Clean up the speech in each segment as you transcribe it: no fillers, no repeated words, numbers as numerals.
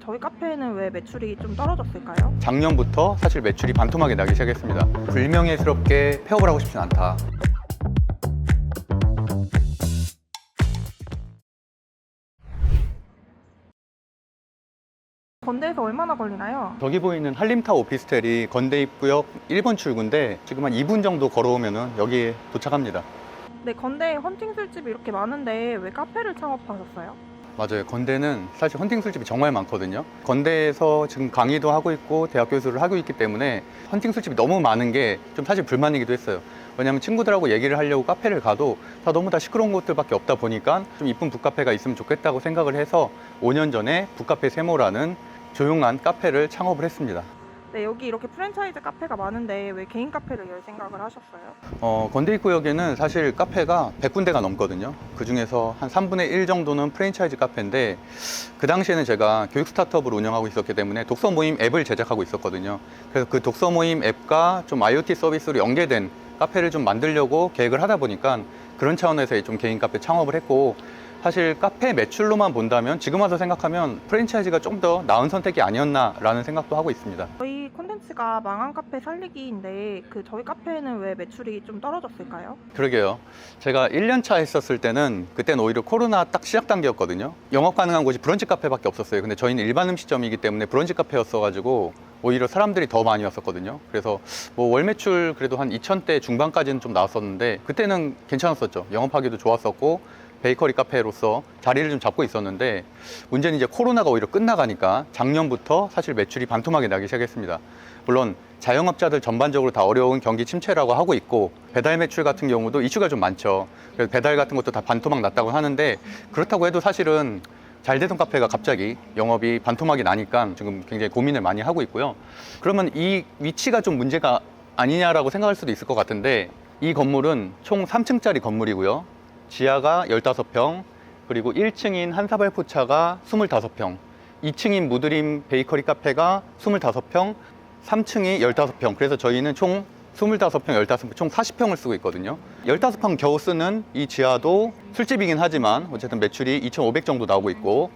저희 카페는 왜 매출이 좀 떨어졌을까요? 작년부터 사실 매출이 반토막이 나기 시작했습니다. 불명예스럽게 폐업을 하고 싶진 않다. 건대에서 얼마나 걸리나요? 저기 보이는 한림타워 오피스텔이 건대 입구역 1번 출구인데 지금 한 2분 정도 걸어오면 여기에 도착합니다. 네, 건대에 헌팅 술집이 이렇게 많은데 왜 카페를 창업하셨어요? 맞아요. 건대는 사실 헌팅 술집이 정말 많거든요. 건대에서 지금 강의도 하고 있고 대학 교수를 하고 있기 때문에 헌팅 술집이 너무 많은 게 좀 사실 불만이기도 했어요. 왜냐하면 친구들하고 얘기를 하려고 카페를 가도 다 너무 다 시끄러운 곳들밖에 없다 보니까 좀 이쁜 북카페가 있으면 좋겠다고 생각을 해서 5년 전에 북카페 세모라는 조용한 카페를 창업을 했습니다. 네, 여기 이렇게 프랜차이즈 카페가 많은데 왜 개인 카페를 열 생각을 하셨어요? 건대 입구역에는 사실 카페가 100군데가 넘거든요. 그 중에서 한 3분의 1 정도는 프랜차이즈 카페인데 그 당시에는 제가 교육 스타트업을 운영하고 있었기 때문에 독서 모임 앱을 제작하고 있었거든요. 그래서 그 독서 모임 앱과 좀 IoT 서비스로 연계된 카페를 좀 만들려고 계획을 하다 보니까 그런 차원에서 좀 개인 카페 창업을 했고, 사실 카페 매출로만 본다면 지금 와서 생각하면 프랜차이즈가 좀 더 나은 선택이 아니었나라는 생각도 하고 있습니다. 저희 콘텐츠가 망한 카페 살리기인데 저희 카페는 왜 매출이 좀 떨어졌을까요? 그러게요. 제가 1년차 했었을 때는 그때는 오히려 코로나 딱 시작 단계였거든요. 영업 가능한 곳이 브런치 카페밖에 없었어요. 근데 저희는 일반 음식점이기 때문에 브런치 카페였어가지고 오히려 사람들이 더 많이 왔었거든요. 그래서 뭐 월 매출 그래도 한 2,000대 중반까지는 좀 나왔었는데 그때는 괜찮았었죠. 영업하기도 좋았었고 베이커리 카페로서 자리를 좀 잡고 있었는데, 문제는 이제 코로나가 오히려 끝나가니까 작년부터 사실 매출이 반토막이 나기 시작했습니다. 물론 자영업자들 전반적으로 다 어려운 경기 침체라고 하고 있고 배달 매출 같은 경우도 이슈가 좀 많죠. 그래서 배달 같은 것도 다 반토막 났다고 하는데, 그렇다고 해도 사실은 잘 되던 카페가 갑자기 영업이 반토막이 나니까 지금 굉장히 고민을 많이 하고 있고요. 그러면 이 위치가 좀 문제가 아니냐라고 생각할 수도 있을 것 같은데, 이 건물은 총 3층짜리 건물이고요. 지하가 15평, 그리고 1층인 한사발 포차가 25평, 2층인 무드림 베이커리 카페가 25평, 3층이 15평. 그래서 저희는 총 25평, 15평, 총 40평을 쓰고 있거든요. 15평 겨우 쓰는 이 지하도 술집이긴 하지만 어쨌든 매출이 2,500 정도 나오고 있고,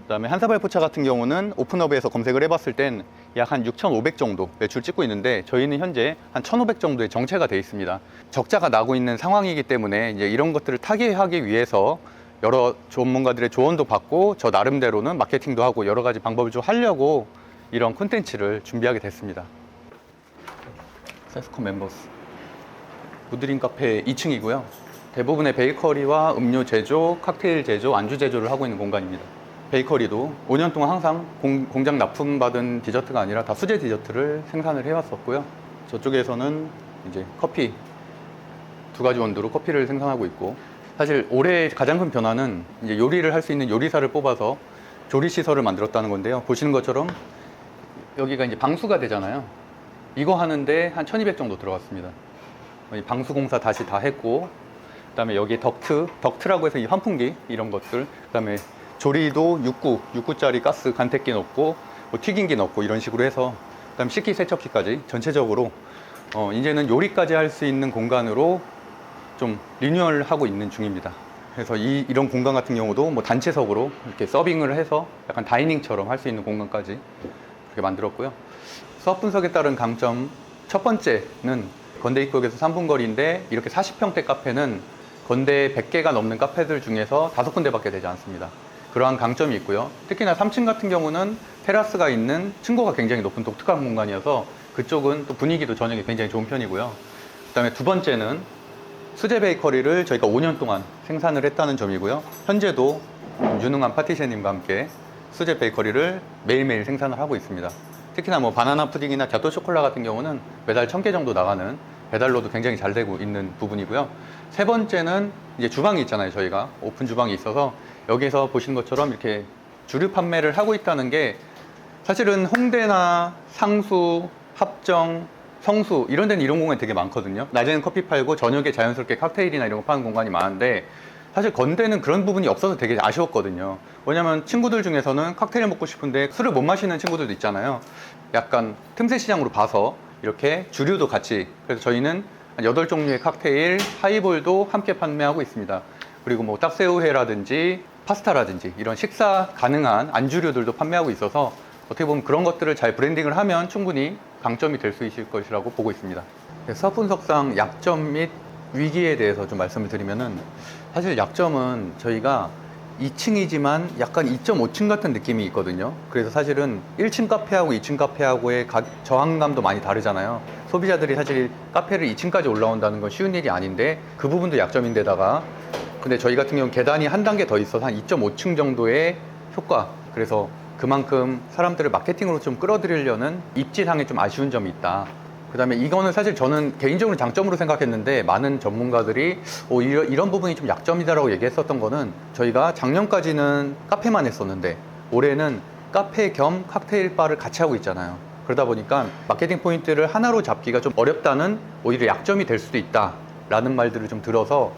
그다음에 한사발 포차 같은 경우는 오픈업에서 검색을 해봤을 땐 약 한 6,500 정도 매출 찍고 있는데 저희는 현재 한 1,500 정도의 정체가 돼 있습니다. 적자가 나고 있는 상황이기 때문에 이제 이런 것들을 타개하기 위해서 여러 전문가들의 조언도 받고 저 나름대로는 마케팅도 하고 여러 가지 방법을 좀 하려고 이런 콘텐츠를 준비하게 됐습니다. 세스콘 멤버스 무드림 카페 2층이고요. 대부분의 베이커리와 음료 제조, 칵테일 제조, 안주 제조를 하고 있는 공간입니다. 베이커리도 5년 동안 항상 공장 납품받은 디저트가 아니라 다 수제 디저트를 생산을 해왔었고요. 저쪽에서는 이제 커피, 2가지 원두로 커피를 생산하고 있고, 사실 올해 가장 큰 변화는 이제 요리를 할 수 있는 요리사를 뽑아서 조리시설을 만들었다는 건데요. 보시는 것처럼 여기가 이제 방수가 되잖아요. 이거 하는데 한 1,200 정도 들어갔습니다. 방수공사 다시 다 했고, 그 다음에 여기 덕트라고 해서 이 환풍기 이런 것들, 그 다음에 조리도 6구짜리 가스 간택기 넣고 뭐 튀김기 넣고 이런 식으로 해서, 그 다음에 식기 세척기까지 전체적으로 이제는 요리까지 할 수 있는 공간으로 좀 리뉴얼 하고 있는 중입니다. 그래서 이런 공간 같은 경우도 뭐 단체석으로 이렇게 서빙을 해서 약간 다이닝처럼 할 수 있는 공간까지 그렇게 만들었고요. 수업 분석에 따른 강점 첫 번째는 건대 입구역에서 3분 거리인데 이렇게 40평대 카페는 건대 100개가 넘는 카페들 중에서 5군데밖에 되지 않습니다. 그러한 강점이 있고요. 특히나 3층 같은 경우는 테라스가 있는 층고가 굉장히 높은 독특한 공간이어서 그쪽은 또 분위기도 저녁에 굉장히 좋은 편이고요. 그 다음에 두 번째는 수제 베이커리를 저희가 5년 동안 생산을 했다는 점이고요. 현재도 유능한 파티셰님과 함께 수제 베이커리를 매일매일 생산을 하고 있습니다. 특히나 뭐 바나나 푸딩이나 갸또 쇼콜라 같은 경우는 매달 1,000개 정도 나가는 배달로도 굉장히 잘 되고 있는 부분이고요. 세 번째는 이제 주방이 있잖아요. 저희가 오픈 주방이 있어서 여기서 보시는 것처럼 이렇게 주류 판매를 하고 있다는 게, 사실은 홍대나 상수, 합정, 성수 이런 데는 이런 공간이 되게 많거든요. 낮에는 커피 팔고 저녁에 자연스럽게 칵테일이나 이런 거 파는 공간이 많은데, 사실 건대는 그런 부분이 없어서 되게 아쉬웠거든요. 왜냐면 친구들 중에서는 칵테일 먹고 싶은데 술을 못 마시는 친구들도 있잖아요. 약간 틈새 시장으로 봐서 이렇게 주류도 같이, 그래서 저희는 한 8종류의 칵테일, 하이볼도 함께 판매하고 있습니다. 그리고 뭐 딱새우회라든지 파스타라든지 이런 식사 가능한 안주류들도 판매하고 있어서 어떻게 보면 그런 것들을 잘 브랜딩을 하면 충분히 강점이 될 수 있을 것이라고 보고 있습니다. 사업 분석상 약점 및 위기에 대해서 좀 말씀을 드리면은, 사실 약점은 저희가 2층이지만 약간 2.5층 같은 느낌이 있거든요. 그래서 사실은 1층 카페하고 2층 카페하고의 저항감도 많이 다르잖아요. 소비자들이 사실 카페를 2층까지 올라온다는 건 쉬운 일이 아닌데 그 부분도 약점인데다가, 근데 저희 같은 경우는 계단이 한 단계 더 있어서 한 2.5층 정도의 효과, 그래서 그만큼 사람들을 마케팅으로 좀 끌어들이려는 입지상에 좀 아쉬운 점이 있다. 그 다음에 이거는 사실 저는 개인적으로 장점으로 생각했는데, 많은 전문가들이 이런 부분이 좀 약점이다라고 얘기했었던 거는, 저희가 작년까지는 카페만 했었는데 올해는 카페 겸 칵테일 바를 같이 하고 있잖아요. 그러다 보니까 마케팅 포인트를 하나로 잡기가 좀 어렵다는, 오히려 약점이 될 수도 있다 라는 말들을 좀 들어서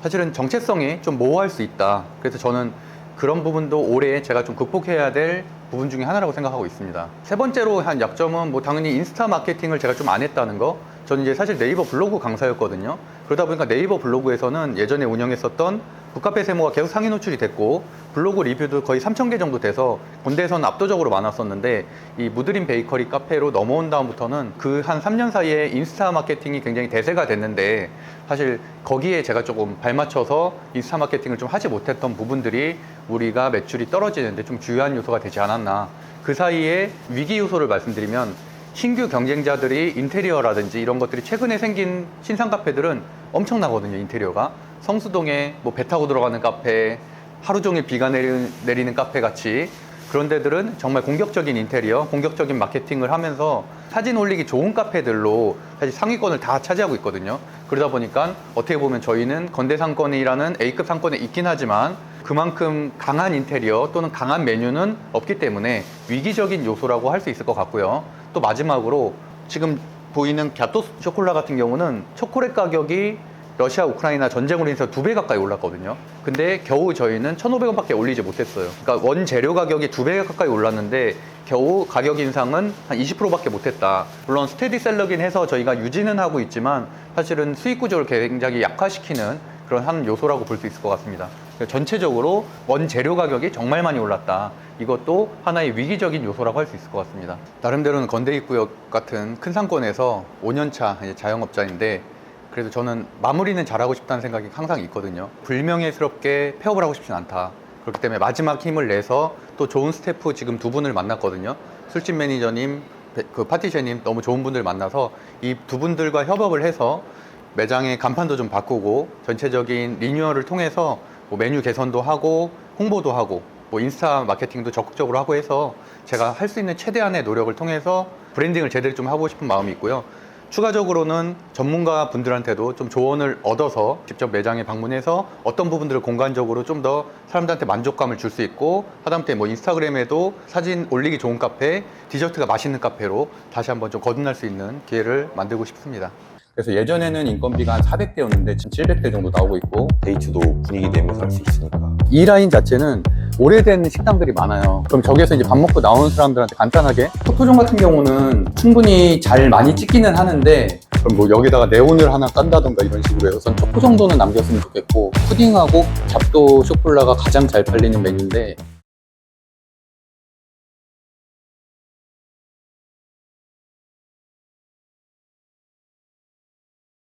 사실은 정체성이 좀 모호할 수 있다. 그래서 저는 그런 부분도 올해 제가 좀 극복해야 될 부분 중에 하나라고 생각하고 있습니다. 세 번째로 한 약점은 뭐 당연히 인스타 마케팅을 제가 좀 안 했다는 거. 저는 이제 사실 네이버 블로그 강사였거든요. 그러다 보니까 네이버 블로그에서는 예전에 운영했었던 북카페 세모가 계속 상위 노출이 됐고, 블로그 리뷰도 거의 3,000개 정도 돼서 군대에서는 압도적으로 많았었는데, 이 무드림 베이커리 카페로 넘어온 다음부터는 그 한 3년 사이에 인스타 마케팅이 굉장히 대세가 됐는데, 사실 거기에 제가 조금 발맞춰서 인스타 마케팅을 좀 하지 못했던 부분들이 우리가 매출이 떨어지는데 좀 주요한 요소가 되지 않았나. 그 사이에 위기 요소를 말씀드리면, 신규 경쟁자들이 인테리어라든지 이런 것들이 최근에 생긴 신상 카페들은 엄청나거든요. 인테리어가 성수동에 뭐 배 타고 들어가는 카페, 하루 종일 비가 내리는 카페 같이 그런 데들은 정말 공격적인 인테리어, 공격적인 마케팅을 하면서 사진 올리기 좋은 카페들로 사실 상위권을 다 차지하고 있거든요. 그러다 보니까 어떻게 보면 저희는 건대상권이라는 A급 상권에 있긴 하지만 그만큼 강한 인테리어 또는 강한 메뉴는 없기 때문에 위기적인 요소라고 할 수 있을 것 같고요. 또 마지막으로 지금 보이는 갸또 쇼콜라 같은 경우는 초콜릿 가격이 러시아 우크라이나 전쟁으로 인해서 2배 가까이 올랐거든요. 근데 겨우 저희는 1,500원밖에 올리지 못했어요. 그러니까 원재료 가격이 2배 가까이 올랐는데 겨우 가격 인상은 한 20%밖에 못했다. 물론 스테디셀러긴 해서 저희가 유지는 하고 있지만 사실은 수익 구조를 굉장히 약화시키는 그런 한 요소라고 볼 수 있을 것 같습니다. 전체적으로 원재료 가격이 정말 많이 올랐다. 이것도 하나의 위기적인 요소라고 할 수 있을 것 같습니다. 나름대로는 건대입구역 같은 큰 상권에서 5년차 자영업자인데, 그래도 저는 마무리는 잘하고 싶다는 생각이 항상 있거든요. 불명예스럽게 폐업을 하고 싶진 않다. 그렇기 때문에 마지막 힘을 내서 또 좋은 스태프 지금 2분을 만났거든요. 술집 매니저님, 그 파티셰님 너무 좋은 분들 만나서 이 2분들과 협업을 해서 매장의 간판도 좀 바꾸고 전체적인 리뉴얼을 통해서 뭐 메뉴 개선도 하고 홍보도 하고 뭐 인스타 마케팅도 적극적으로 하고 해서 제가 할 수 있는 최대한의 노력을 통해서 브랜딩을 제대로 좀 하고 싶은 마음이 있고요. 추가적으로는 전문가 분들한테도 좀 조언을 얻어서 직접 매장에 방문해서 어떤 부분들을 공간적으로 좀 더 사람들한테 만족감을 줄 수 있고, 하다못해 뭐 인스타그램에도 사진 올리기 좋은 카페, 디저트가 맛있는 카페로 다시 한번 좀 거듭날 수 있는 기회를 만들고 싶습니다. 그래서 예전에는 인건비가 한 400대였는데 지금 700대 정도 나오고 있고, 데이트도 분위기 내면서 할 수 있으니까. 이 라인 자체는 오래된 식당들이 많아요. 그럼 저기에서 이제 밥 먹고 나오는 사람들한테 간단하게, 포토존 같은 경우는 충분히 잘 많이 찍기는 하는데, 그럼 뭐 여기다가 네온을 하나 깐다던가 이런 식으로 해서 초코 정도는 남겼으면 좋겠고, 푸딩하고 갸또 쇼콜라가 가장 잘 팔리는 메뉴인데